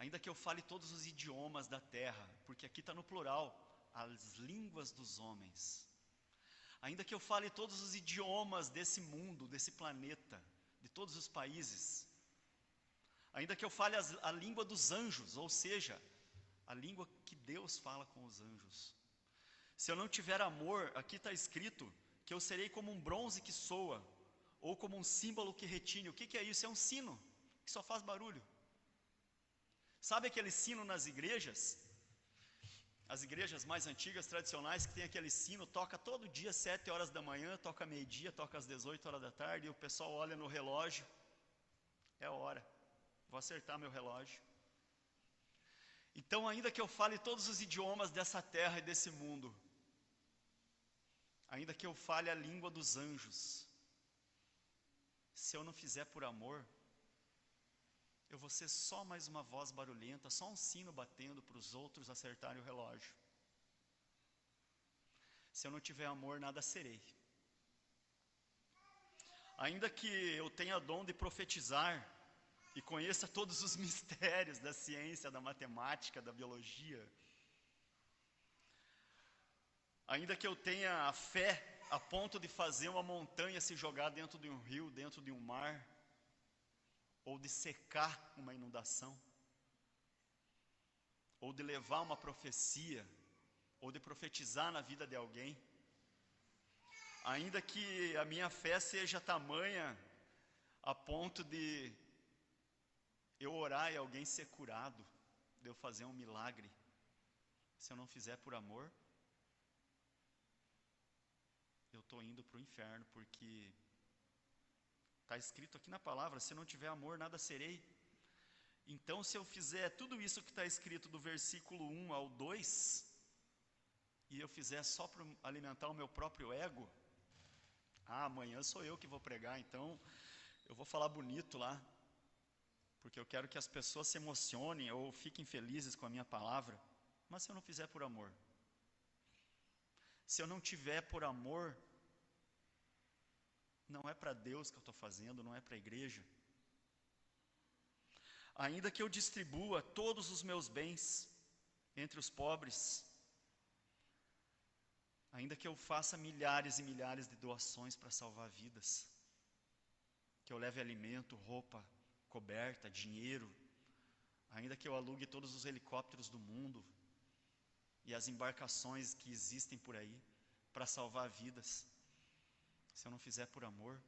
Ainda que eu fale todos os idiomas da terra, porque aqui está no plural, as línguas dos homens. Ainda que eu fale todos os idiomas desse mundo, desse planeta, de todos os países. Ainda que eu fale a língua dos anjos, ou seja, a língua que Deus fala com os anjos. Se eu não tiver amor, aqui está escrito que eu serei como um bronze que soa, ou como um símbolo que retine. O que é isso? É um sino, que só faz barulho. Sabe aquele sino nas igrejas? As igrejas mais antigas, tradicionais, que tem aquele sino, toca todo dia, 7 horas da manhã, toca meio-dia, toca às 18 horas da tarde, e o pessoal olha no relógio, é hora, vou acertar meu relógio. Então, ainda que eu fale todos os idiomas dessa terra e desse mundo, ainda que eu fale a língua dos anjos, se eu não fizer por amor, eu vou ser só mais uma voz barulhenta, só um sino batendo para os outros acertarem o relógio. Se eu não tiver amor, nada serei. Ainda que eu tenha dom de profetizar e conheça todos os mistérios da ciência, da matemática, da biologia, ainda que eu tenha a fé a ponto de fazer uma montanha se jogar dentro de um rio, dentro de um mar, ou de secar uma inundação, ou de levar uma profecia, ou de profetizar na vida de alguém, ainda que a minha fé seja tamanha a ponto de eu orar e alguém ser curado, de eu fazer um milagre, se eu não fizer por amor, eu estou indo para o inferno, porque está escrito aqui na palavra, se não tiver amor, nada serei. Então, se eu fizer tudo isso que está escrito do versículo 1 ao 2, e eu fizer só para alimentar o meu próprio ego, amanhã sou eu que vou pregar, então eu vou falar bonito lá, porque eu quero que as pessoas se emocionem ou fiquem felizes com a minha palavra. Mas se eu não fizer por amor, se eu não tiver por amor, não é para Deus que eu estou fazendo, não é para a igreja. Ainda que eu distribua todos os meus bens entre os pobres, ainda que eu faça milhares e milhares de doações para salvar vidas, que eu leve alimento, roupa, coberta, dinheiro, ainda que eu alugue todos os helicópteros do mundo e as embarcações que existem por aí para salvar vidas, se eu não fizer por amor,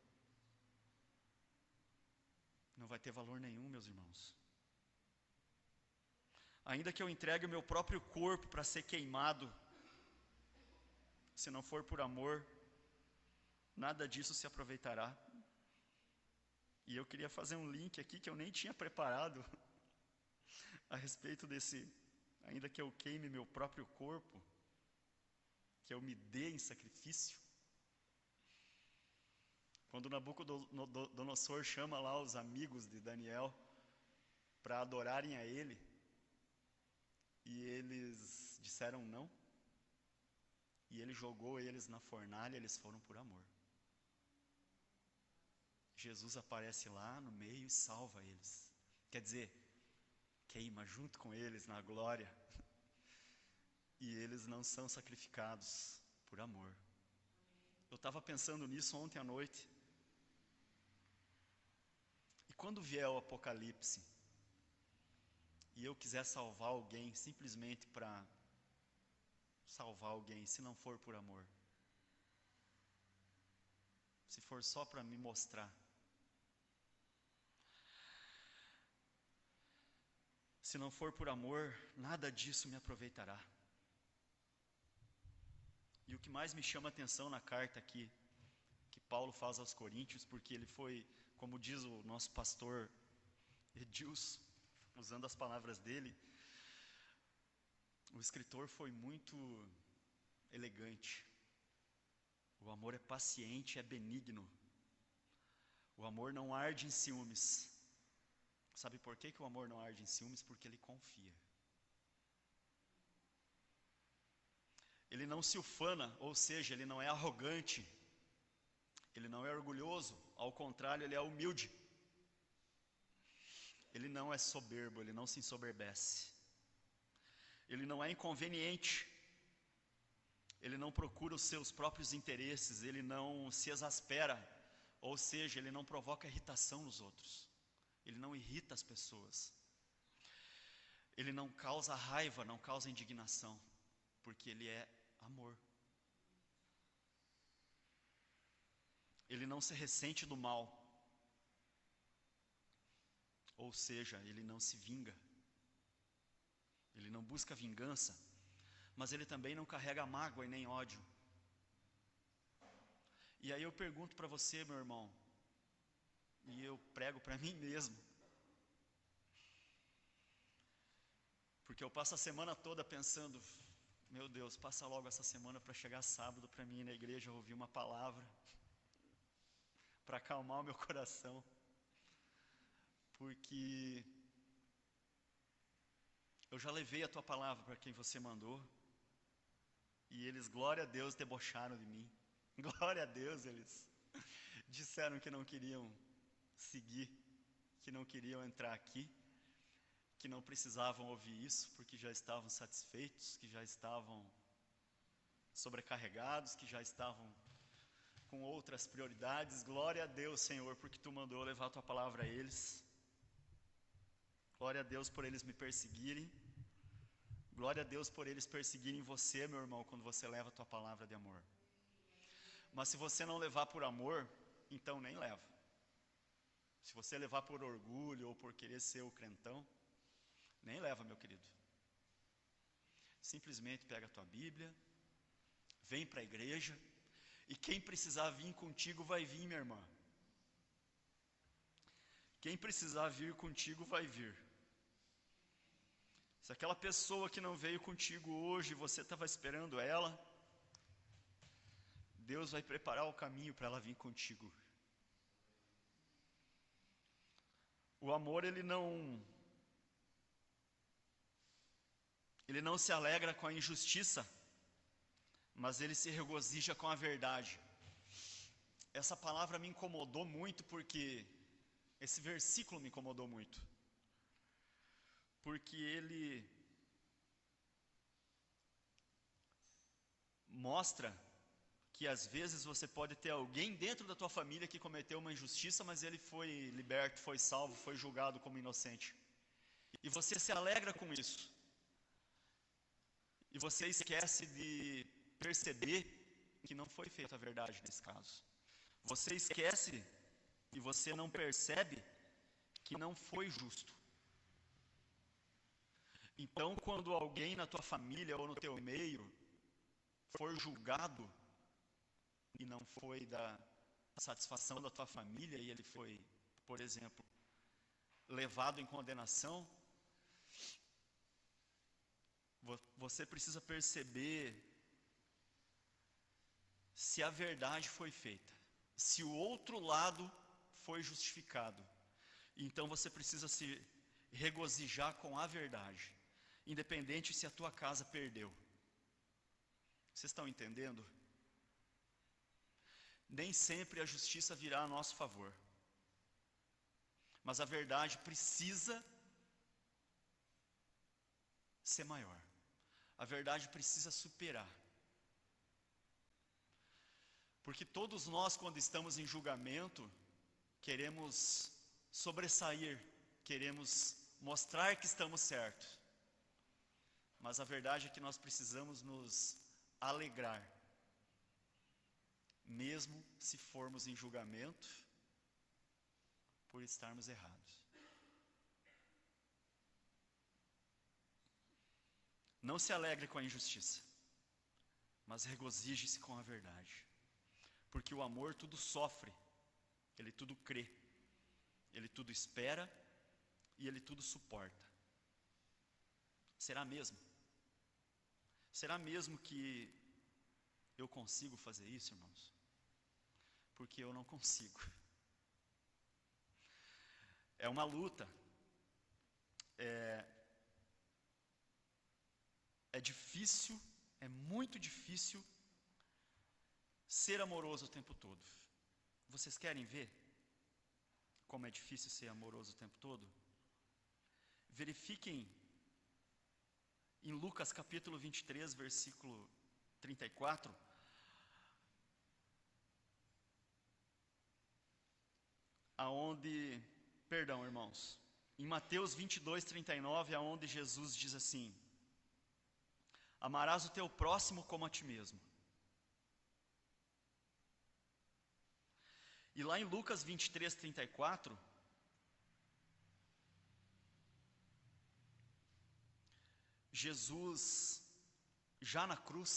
não vai ter valor nenhum, meus irmãos. Ainda que eu entregue o meu próprio corpo para ser queimado, se não for por amor, nada disso se aproveitará. E eu queria fazer um link aqui que eu nem tinha preparado a respeito desse, ainda que eu queime meu próprio corpo, que eu me dê em sacrifício. Quando Nabucodonosor chama lá os amigos de Daniel para adorarem a ele, e eles disseram não, e ele jogou eles na fornalha, eles foram por amor. Jesus aparece lá no meio e salva eles. Quer dizer, queima junto com eles na glória. E eles não são sacrificados por amor. Eu estava pensando nisso ontem à noite. E quando vier o Apocalipse, e eu quiser salvar alguém, simplesmente para salvar alguém, se não for por amor, se for só para me mostrar, se não for por amor, nada disso me aproveitará. E o que mais me chama a atenção na carta aqui, que Paulo faz aos Coríntios, porque ele foi, como diz o nosso pastor Edilson, usando as palavras dele, o escritor foi muito elegante. O amor é paciente, é benigno. O amor não arde em ciúmes. Sabe por que o amor não arde em ciúmes? Porque ele confia. Ele não se ufana, ou seja, ele não é arrogante. Ele não é orgulhoso, ao contrário, ele é humilde. ele não é soberbo, ele não se ensoberbece. Ele não é inconveniente. Ele não procura os seus próprios interesses, ele não se exaspera, ou seja, ele não provoca irritação nos outros. Ele não irrita as pessoas. Ele não causa raiva, não causa indignação, porque ele é amor. Ele não se ressente do mal, ou seja, ele não se vinga. Ele não busca vingança, mas ele também não carrega mágoa e nem ódio. E aí eu pergunto para você, meu irmão, e eu prego para mim mesmo, porque eu passo a semana toda pensando, meu Deus, passa logo essa semana para chegar sábado para mim ir na igreja ouvir uma palavra, para acalmar o meu coração, porque eu já levei a tua palavra para quem você mandou, e eles, glória a Deus, debocharam de mim. Glória a Deus, eles disseram que não queriam seguir, que não queriam entrar aqui, que não precisavam ouvir isso, porque já estavam satisfeitos, que já estavam sobrecarregados, que já estavam com outras prioridades. Glória a Deus, Senhor, porque Tu mandou eu levar a Tua palavra a eles. Glória a Deus por eles me perseguirem. Glória a Deus por eles perseguirem você, meu irmão, quando você leva a Tua palavra de amor. Mas se você não levar por amor, então nem leva. Se você levar por orgulho ou por querer ser o crentão, nem leva, meu querido. Simplesmente pega a tua Bíblia, vem para a igreja, e quem precisar vir contigo vai vir, minha irmã. Quem precisar vir contigo vai vir. Se aquela pessoa que não veio contigo hoje, você estava esperando ela, Deus vai preparar o caminho para ela vir contigo. O amor, ele não se alegra com a injustiça, mas ele se regozija com a verdade. Essa palavra me incomodou muito, porque esse versículo me incomodou muito. Porque ele mostra que às vezes você pode ter alguém dentro da tua família que cometeu uma injustiça, mas ele foi liberto, foi salvo, foi julgado como inocente. E você se alegra com isso. E você esquece de perceber que não foi feita a verdade nesse caso. Você esquece e você não percebe que não foi justo. Então, quando alguém na tua família ou no teu meio for julgado e não foi da satisfação da tua família e ele foi, por exemplo, levado em condenação, você precisa perceber se a verdade foi feita, se o outro lado foi justificado. Então você precisa se regozijar com a verdade, independente se a tua casa perdeu. Vocês estão entendendo? Nem sempre a justiça virá a nosso favor, mas a verdade precisa ser maior. A verdade precisa superar. Porque todos nós, quando estamos em julgamento, queremos sobressair, queremos mostrar que estamos certos. Mas a verdade é que nós precisamos nos alegrar, mesmo se formos em julgamento, por estarmos errados. Não se alegre com a injustiça, mas regozije-se com a verdade. Porque o amor tudo sofre, ele tudo crê, ele tudo espera e ele tudo suporta. Será mesmo? Será mesmo que eu consigo fazer isso, irmãos? Porque eu não consigo. É uma luta. É difícil, é muito difícil ser amoroso o tempo todo. Vocês querem ver como é difícil ser amoroso o tempo todo? Verifiquem em Lucas capítulo 23, versículo 34, irmãos, em Mateus 22, 39, aonde Jesus diz assim: amarás o teu próximo como a ti mesmo. E lá em Lucas 23, 34, Jesus, já na cruz,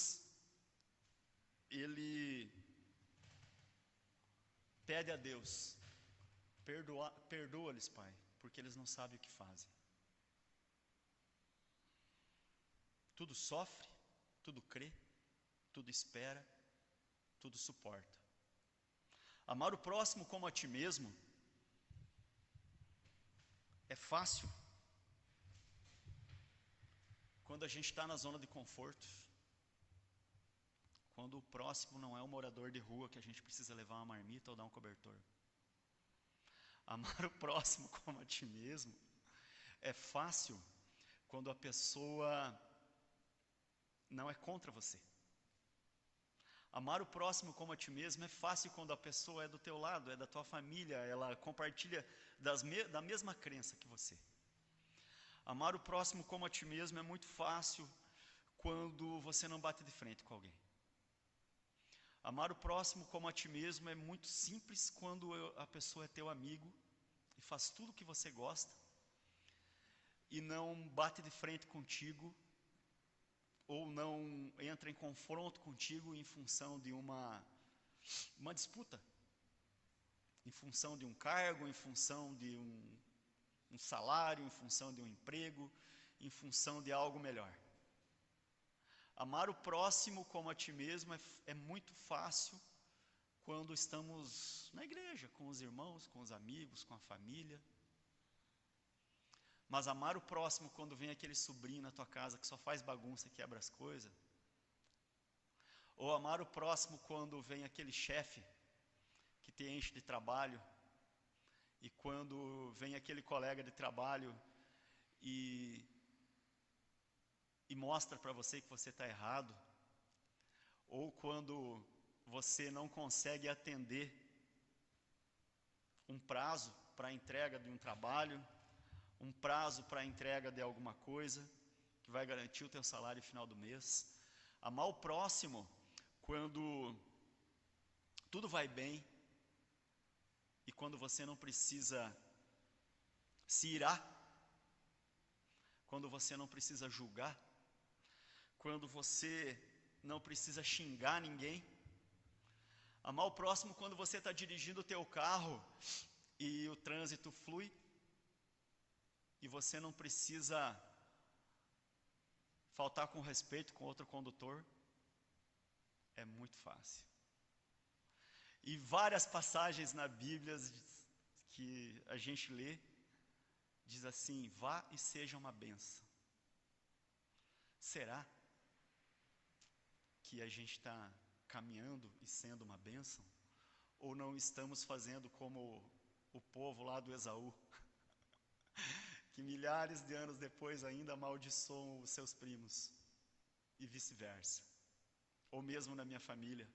ele pede a Deus: perdoa-lhes, Pai, porque eles não sabem o que fazem. Tudo sofre, tudo crê, tudo espera, tudo suporta. Amar o próximo como a ti mesmo é fácil quando a gente está na zona de conforto, quando o próximo não é um morador de rua que a gente precisa levar uma marmita ou dar um cobertor. Amar o próximo como a ti mesmo é fácil quando a pessoa não é contra você. Amar o próximo como a ti mesmo é fácil quando a pessoa é do teu lado, é da tua família, ela compartilha da mesma crença que você. Amar o próximo como a ti mesmo é muito fácil quando você não bate de frente com alguém. Amar o próximo como a ti mesmo é muito simples quando a pessoa é teu amigo e faz tudo o que você gosta e não bate de frente contigo ou não entra em confronto contigo em função de uma disputa, em função de um cargo, em função de um salário, em função de um emprego, em função de algo melhor. Amar o próximo como a ti mesmo é muito fácil quando estamos na igreja, com os irmãos, com os amigos, com a família. Mas amar o próximo quando vem aquele sobrinho na tua casa que só faz bagunça e quebra as coisas, ou amar o próximo quando vem aquele chefe que te enche de trabalho, e quando vem aquele colega de trabalho e mostra para você que você está errado, ou quando você não consegue atender um prazo para a entrega de um trabalho, um prazo para a entrega de alguma coisa que vai garantir o teu salário no final do mês. Amar o próximo quando tudo vai bem e quando você não precisa se irar, quando você não precisa julgar, quando você não precisa xingar ninguém. Amar o próximo quando você está dirigindo o teu carro e o trânsito flui e você não precisa faltar com respeito com outro condutor. É muito fácil. E várias passagens na Bíblia que a gente lê, diz assim: vá e seja uma bênção. Será que a gente está caminhando e sendo uma bênção? Ou não estamos fazendo como o povo lá do Esaú, que milhares de anos depois ainda amaldiçoam os seus primos, e vice-versa, ou mesmo na minha família.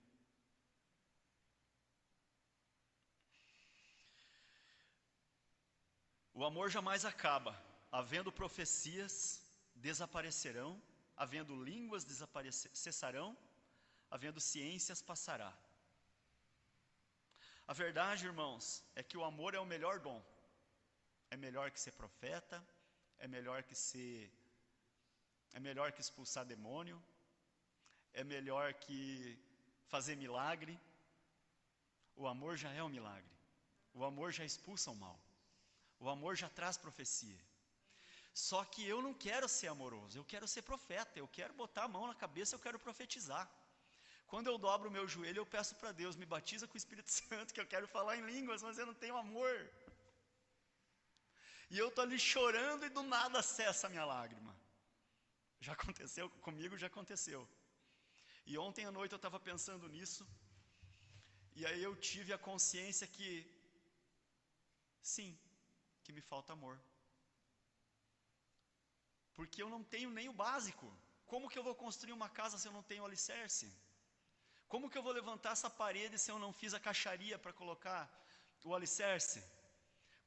O amor jamais acaba. Havendo profecias, desaparecerão. Havendo línguas, cessarão. Havendo ciências, passará. A verdade, irmãos, é que o amor é o melhor dom. É melhor que ser profeta, é melhor que expulsar demônio, é melhor que fazer milagre. O amor já é um milagre. O amor já expulsa o mal. O amor já traz profecia. Só que eu não quero ser amoroso, eu quero ser profeta, eu quero botar a mão na cabeça, eu quero profetizar. Quando eu dobro o meu joelho, eu peço para Deus: me batiza com o Espírito Santo, que eu quero falar em línguas, mas eu não tenho amor. E eu estou ali chorando e do nada cessa a minha lágrima. Já aconteceu comigo, já aconteceu. E ontem à noite eu estava pensando nisso, e aí eu tive a consciência que, sim, que me falta amor. Porque eu não tenho nem o básico. Como que eu vou construir uma casa se eu não tenho o alicerce? Como que eu vou levantar essa parede se eu não fiz a caixaria para colocar o alicerce?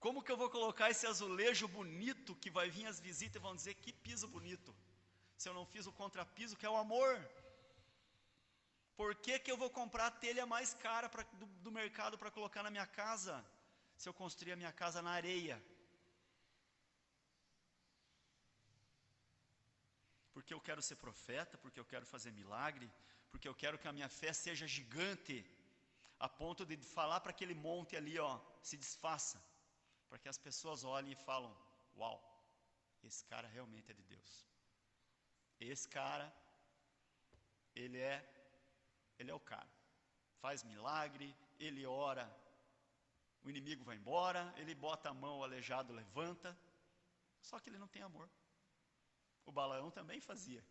Como que eu vou colocar esse azulejo bonito que vai vir as visitas e vão dizer que piso bonito? Se eu não fiz o contrapiso, que é o amor. Por que que eu vou comprar a telha mais cara do mercado para colocar na minha casa, se eu construir a minha casa na areia? Porque eu quero ser profeta, porque eu quero fazer milagre, porque eu quero que a minha fé seja gigante, a ponto de falar para aquele monte ali, ó, se desfaça, para que as pessoas olhem e falam: uau, esse cara realmente é de Deus. Esse cara, ele é o cara. Faz milagre, ele ora, o inimigo vai embora, ele bota a mão, o aleijado levanta, só que ele não tem amor. O Balaão também fazia.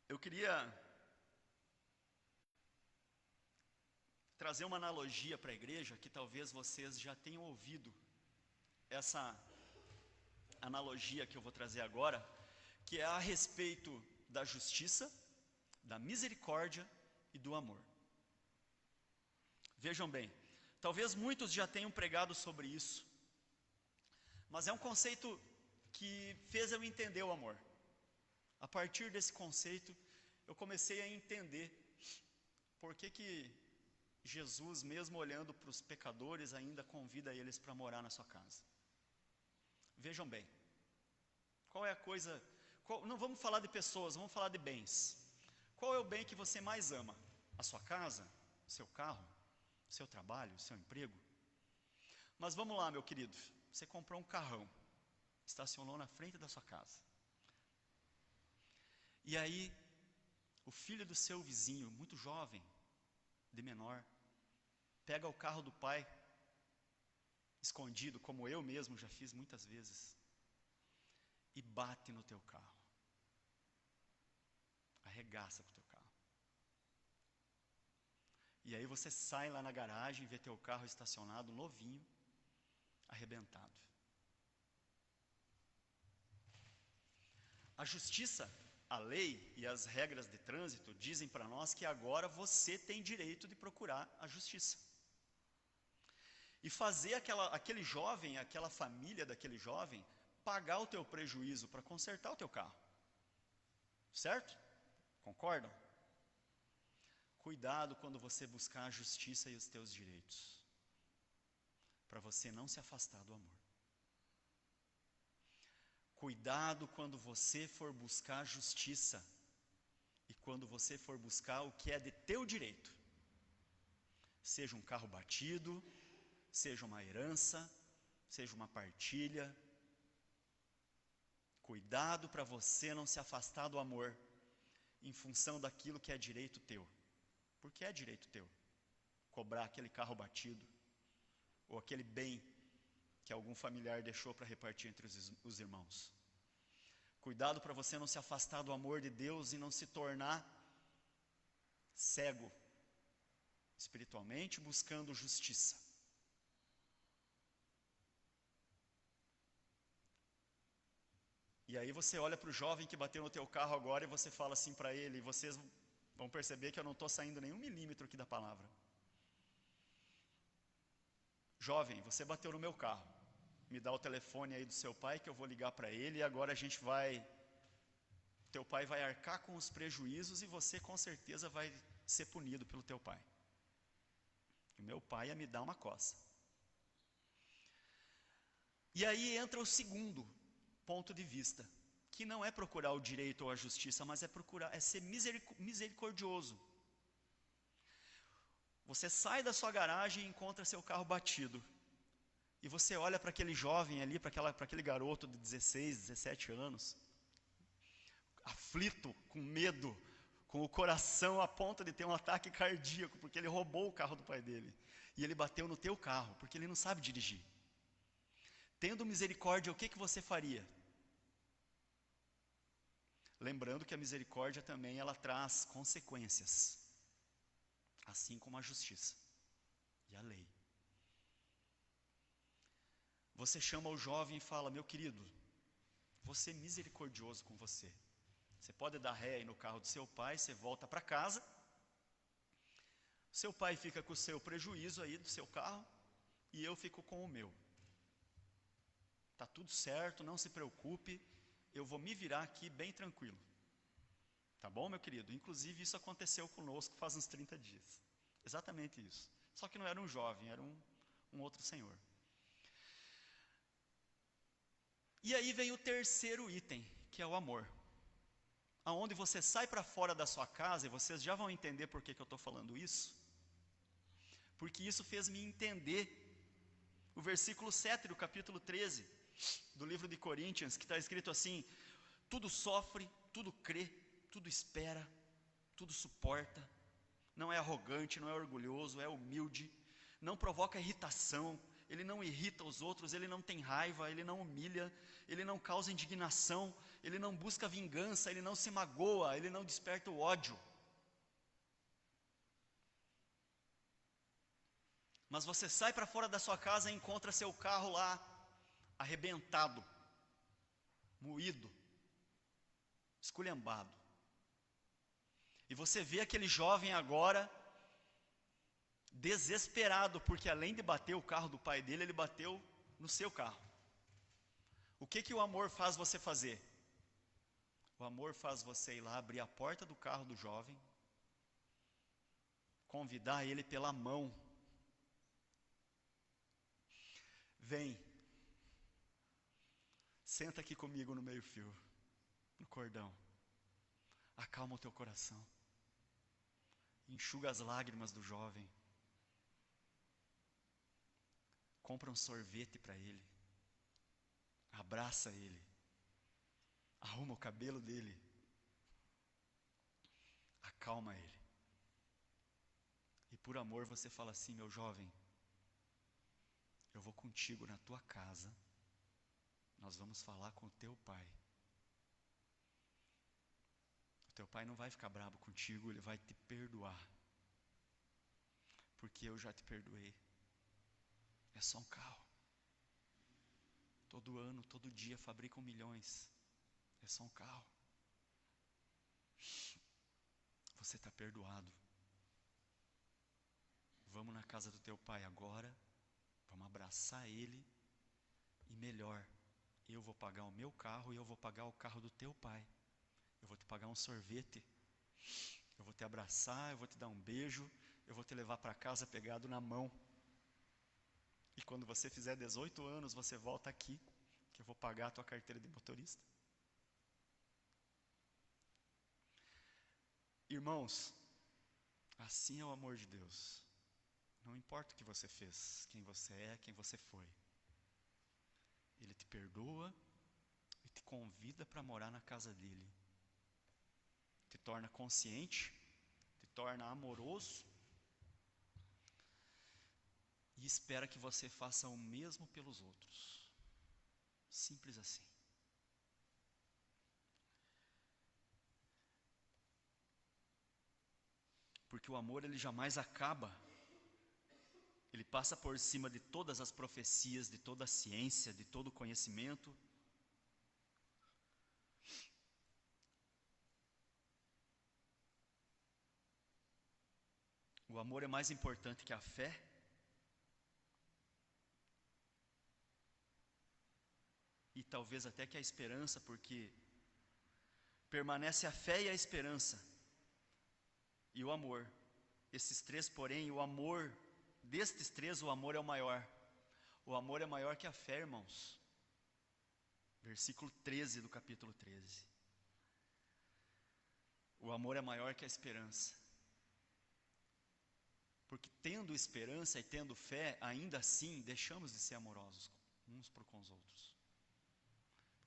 Eu queria trazer uma analogia para a igreja, que talvez vocês já tenham ouvido essa analogia que eu vou trazer agora, que é a respeito da justiça, da misericórdia e do amor. Vejam bem, talvez muitos já tenham pregado sobre isso, mas é um conceito que fez eu entender o amor. A partir desse conceito, eu comecei a entender por que Jesus, mesmo olhando para os pecadores, ainda convida eles para morar na sua casa. Vejam bem, qual é a coisa... não vamos falar de pessoas, vamos falar de bens. Qual é o bem que você mais ama? A sua casa? O seu carro? O seu trabalho? O seu emprego? Mas vamos lá, meu querido. Você comprou um carrão, estacionou na frente da sua casa. E aí, o filho do seu vizinho, muito jovem, de menor, pega o carro do pai, escondido, como eu mesmo já fiz muitas vezes, e bate no teu carro. Arregaça com o teu carro. E aí você sai lá na garagem e vê teu carro estacionado, novinho, arrebentado. A justiça, a lei e as regras de trânsito dizem para nós que agora você tem direito de procurar a justiça. E fazer aquele jovem, aquela família daquele jovem, pagar o teu prejuízo para consertar o teu carro. Certo? Concordam? Cuidado quando você buscar a justiça e os teus direitos, para você não se afastar do amor. Cuidado quando você for buscar justiça e quando você for buscar o que é de teu direito. Seja um carro batido, seja uma herança, seja uma partilha. Cuidado para você não se afastar do amor em função daquilo que é direito teu. Porque é direito teu cobrar aquele carro batido ou aquele bem que algum familiar deixou para repartir entre os irmãos. Cuidado para você não se afastar do amor de Deus e não se tornar cego espiritualmente, buscando justiça. E aí você olha para o jovem que bateu no teu carro agora e você fala assim para ele, e vocês vão perceber que eu não estou saindo nem 1 milímetro aqui da palavra. Jovem, você bateu no meu carro. Me dá o telefone aí do seu pai que eu vou ligar para ele e agora a gente vai... Teu pai vai arcar com os prejuízos e você com certeza vai ser punido pelo teu pai. O meu pai ia me dar uma coça. E aí entra o segundo ponto de vista, que não é procurar o direito ou a justiça, mas é ser misericordioso. Você sai da sua garagem e encontra seu carro batido. E você olha para aquele jovem ali, para aquele garoto de 16, 17 anos, aflito, com medo, com o coração a ponto de ter um ataque cardíaco, porque ele roubou o carro do pai dele. E ele bateu no teu carro, porque ele não sabe dirigir. Tendo misericórdia, o que você faria? Lembrando que a misericórdia também ela traz consequências, assim como a justiça e a lei. Você chama o jovem e fala: meu querido, vou ser misericordioso com você. Você pode dar ré aí no carro do seu pai, você volta para casa. Seu pai fica com o seu prejuízo aí do seu carro e eu fico com o meu. Tá tudo certo, não se preocupe, eu vou me virar aqui bem tranquilo. Tá bom, meu querido? Inclusive isso aconteceu conosco faz uns 30 dias. Exatamente isso. Só que não era um jovem, era um outro senhor. E aí vem o terceiro item, que é o amor. Aonde você sai para fora da sua casa, e vocês já vão entender por que eu estou falando isso, porque isso fez me entender o versículo 7 do capítulo 13 do livro de Coríntios, que está escrito assim: tudo sofre, tudo crê, tudo espera, tudo suporta, não é arrogante, não é orgulhoso, é humilde, não provoca irritação, ele não irrita os outros, ele não tem raiva, ele não humilha, ele não causa indignação, ele não busca vingança, ele não se magoa, ele não desperta o ódio. Mas você sai para fora da sua casa e encontra seu carro lá, arrebentado, moído, esculhambado. E você vê aquele jovem agora, desesperado, porque além de bater o carro do pai dele, ele bateu no seu carro. O que o amor faz você fazer? O amor faz você ir lá, abrir a porta do carro do jovem, convidar ele pela mão. Vem, senta aqui comigo no meio-fio, no cordão. Acalma o teu coração. Enxuga as lágrimas do jovem. Compra um sorvete para ele. Abraça ele. Arruma o cabelo dele. Acalma ele. E por amor você fala assim: meu jovem, eu vou contigo na tua casa. Nós vamos falar com o teu pai. O teu pai não vai ficar bravo contigo, ele vai te perdoar. Porque eu já te perdoei. É só um carro. Todo ano, todo dia fabricam milhões. É só um carro. Você está perdoado. Vamos na casa do teu pai agora. Vamos abraçar ele. E melhor, eu vou pagar o meu carro e eu vou pagar o carro do teu pai. Eu vou te pagar um sorvete. Eu vou te abraçar, eu vou te dar um beijo. Eu vou te levar para casa pegado na mão. E quando você fizer 18 anos, você volta aqui, que eu vou pagar a tua carteira de motorista. Irmãos, assim é o amor de Deus. Não importa o que você fez, quem você é, quem você foi. Ele te perdoa e te convida para morar na casa dele. Te torna consciente, te torna amoroso e espera que você faça o mesmo pelos outros. Simples assim. Porque o amor, ele jamais acaba. Ele passa por cima de todas as profecias, de toda a ciência, de todo o conhecimento. O amor é mais importante que a fé. E talvez até que a esperança, porque permanece a fé e a esperança. E o amor. Esses três, porém, o amor, destes três, o amor é o maior. O amor é maior que a fé, irmãos. Versículo 13 do capítulo 13. O amor é maior que a esperança. Porque tendo esperança e tendo fé, ainda assim deixamos de ser amorosos uns para com os outros.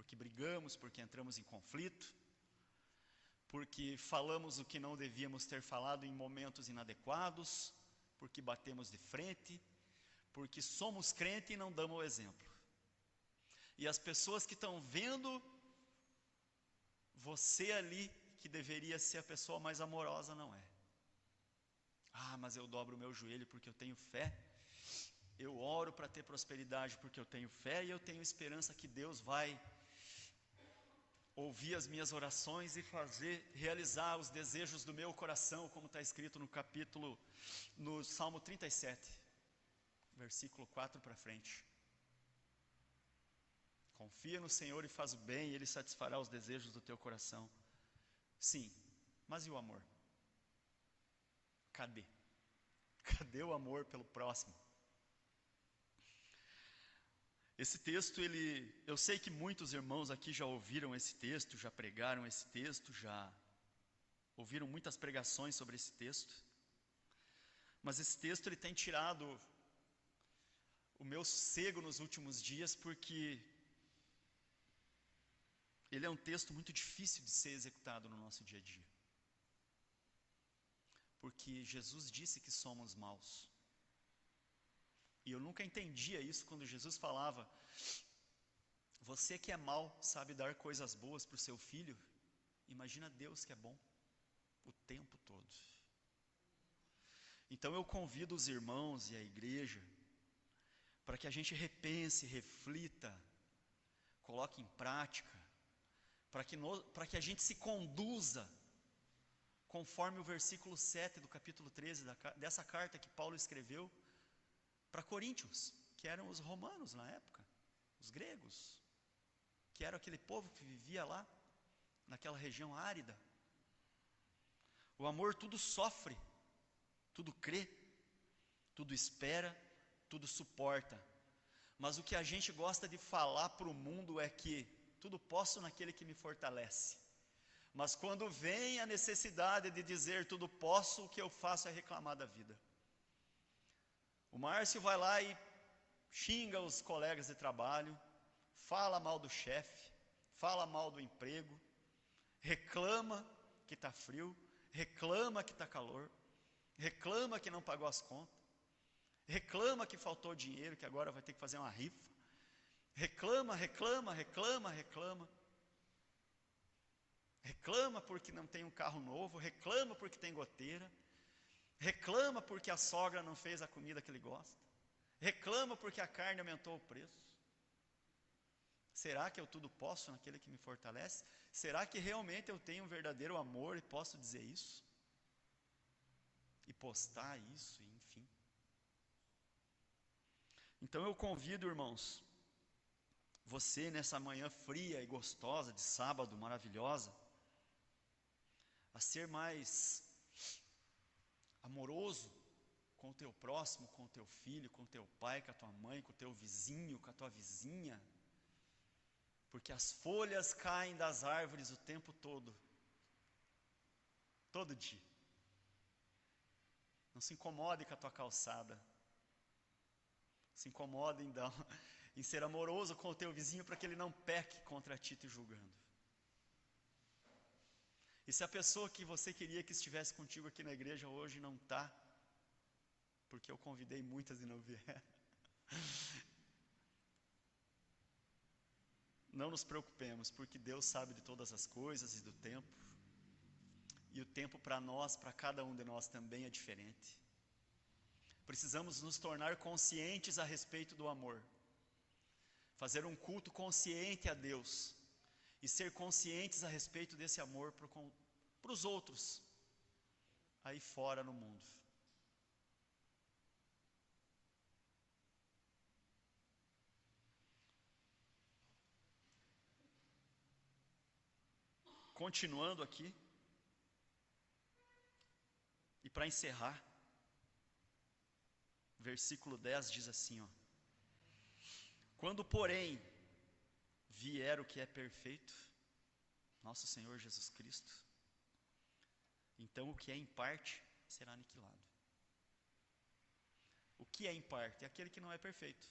Porque brigamos, porque entramos em conflito, porque falamos o que não devíamos ter falado em momentos inadequados, porque batemos de frente, porque somos crentes e não damos o exemplo. E as pessoas que estão vendo você ali, que deveria ser a pessoa mais amorosa, não é. Ah, mas eu dobro o meu joelho porque eu tenho fé. Eu oro para ter prosperidade porque eu tenho fé e eu tenho esperança que Deus vai ouvir as minhas orações e realizar os desejos do meu coração, como está escrito no Salmo 37, versículo 4 para frente. Confia no Senhor e faz o bem, e Ele satisfará os desejos do teu coração. Sim, mas e o amor? Cadê? Cadê o amor pelo próximo? Esse texto, eu sei que muitos irmãos aqui já ouviram esse texto, já pregaram esse texto, já ouviram muitas pregações sobre esse texto. Mas esse texto ele tem tirado o meu sossego nos últimos dias, porque ele é um texto muito difícil de ser executado no nosso dia a dia. Porque Jesus disse que somos maus. E eu nunca entendia isso quando Jesus falava: você que é mau sabe dar coisas boas para o seu filho, imagina Deus que é bom o tempo todo. Então eu convido os irmãos e a igreja para que a gente repense, reflita, coloque em prática, para que a gente se conduza conforme o versículo 7 do capítulo 13 dessa carta que Paulo escreveu para Coríntios, que eram os romanos na época, os gregos, que era aquele povo que vivia lá, naquela região árida. O amor tudo sofre, tudo crê, tudo espera, tudo suporta. Mas o que a gente gosta de falar para o mundo é que tudo posso naquele que me fortalece. Mas quando vem a necessidade de dizer tudo posso, o que eu faço é reclamar da vida. O Márcio vai lá e xinga os colegas de trabalho, fala mal do chefe, fala mal do emprego, reclama que está frio, reclama que está calor, reclama que não pagou as contas, reclama que faltou dinheiro, que agora vai ter que fazer uma rifa, reclama, reclama, reclama, reclama, reclama porque não tem um carro novo, reclama porque tem goteira, reclama porque a sogra não fez a comida que ele gosta, reclama porque a carne aumentou o preço. Será que eu tudo posso naquele que me fortalece? Será que realmente eu tenho um verdadeiro amor e posso dizer isso? E postar isso, enfim. Então eu convido, irmãos, você nessa manhã fria e gostosa de sábado, maravilhosa, a ser mais amoroso com o teu próximo, com o teu filho, com o teu pai, com a tua mãe, com o teu vizinho, com a tua vizinha, porque as folhas caem das árvores o tempo todo dia. Não se incomode com a tua calçada, se incomode em ser amoroso com o teu vizinho para que ele não peque contra ti te julgando. E se a pessoa que você queria que estivesse contigo aqui na igreja hoje não está, porque eu convidei muitas e não vieram, não nos preocupemos, porque Deus sabe de todas as coisas e do tempo, e o tempo para nós, para cada um de nós também é diferente. Precisamos nos tornar conscientes a respeito do amor, fazer um culto consciente a Deus, e ser conscientes a respeito desse amor para os outros, aí fora no mundo. Continuando aqui, e para encerrar, versículo 10 diz assim, ó: quando, porém, vier o que é perfeito, nosso Senhor Jesus Cristo, então o que é em parte será aniquilado. O que é em parte? É aquele que não é perfeito.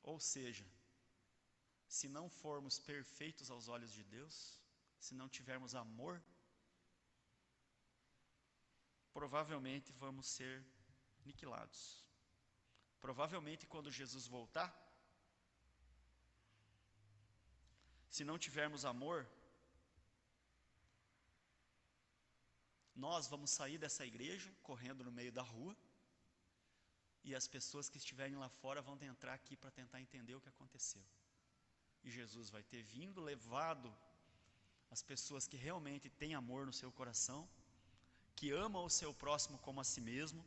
Ou seja, se não formos perfeitos aos olhos de Deus, se não tivermos amor, provavelmente vamos ser aniquilados. Provavelmente quando Jesus voltar, se não tivermos amor, nós vamos sair dessa igreja correndo no meio da rua, e as pessoas que estiverem lá fora vão entrar aqui para tentar entender o que aconteceu. E Jesus vai ter vindo, levado as pessoas que realmente têm amor no seu coração, que amam o seu próximo como a si mesmo,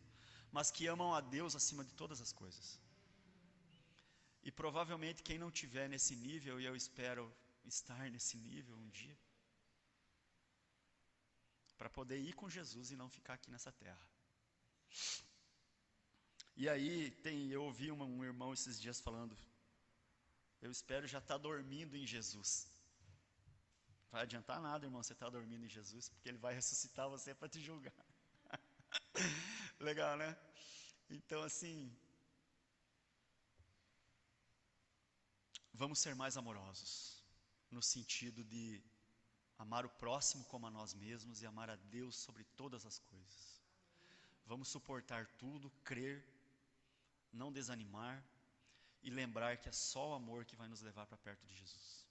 mas que amam a Deus acima de todas as coisas. E provavelmente quem não tiver nesse nível, e eu espero estar nesse nível um dia, para poder ir com Jesus e não ficar aqui nessa terra. E aí, eu ouvi um irmão esses dias falando, eu espero já estar dormindo em Jesus. Não vai adiantar nada, irmão, você estar dormindo em Jesus, porque Ele vai ressuscitar você para te julgar. Legal, né? Então, assim, vamos ser mais amorosos, no sentido de amar o próximo como a nós mesmos e amar a Deus sobre todas as coisas. Vamos suportar tudo, crer, não desanimar e lembrar que é só o amor que vai nos levar para perto de Jesus.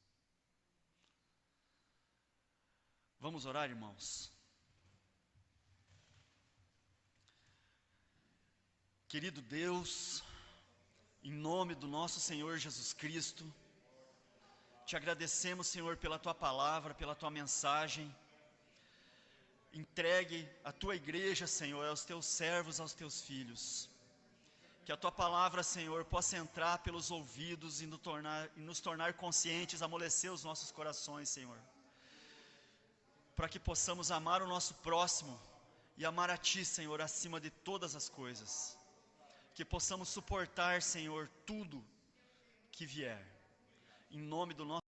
Vamos orar, irmãos? Querido Deus, em nome do nosso Senhor Jesus Cristo, te agradecemos, Senhor, pela Tua palavra, pela Tua mensagem. Entregue a Tua igreja, Senhor, aos Teus servos, aos Teus filhos. Que a Tua palavra, Senhor, possa entrar pelos ouvidos e nos tornar conscientes, amolecer os nossos corações, Senhor. Para que possamos amar o nosso próximo e amar a Ti, Senhor, acima de todas as coisas. Que possamos suportar, Senhor, tudo que vier. Em nome do nosso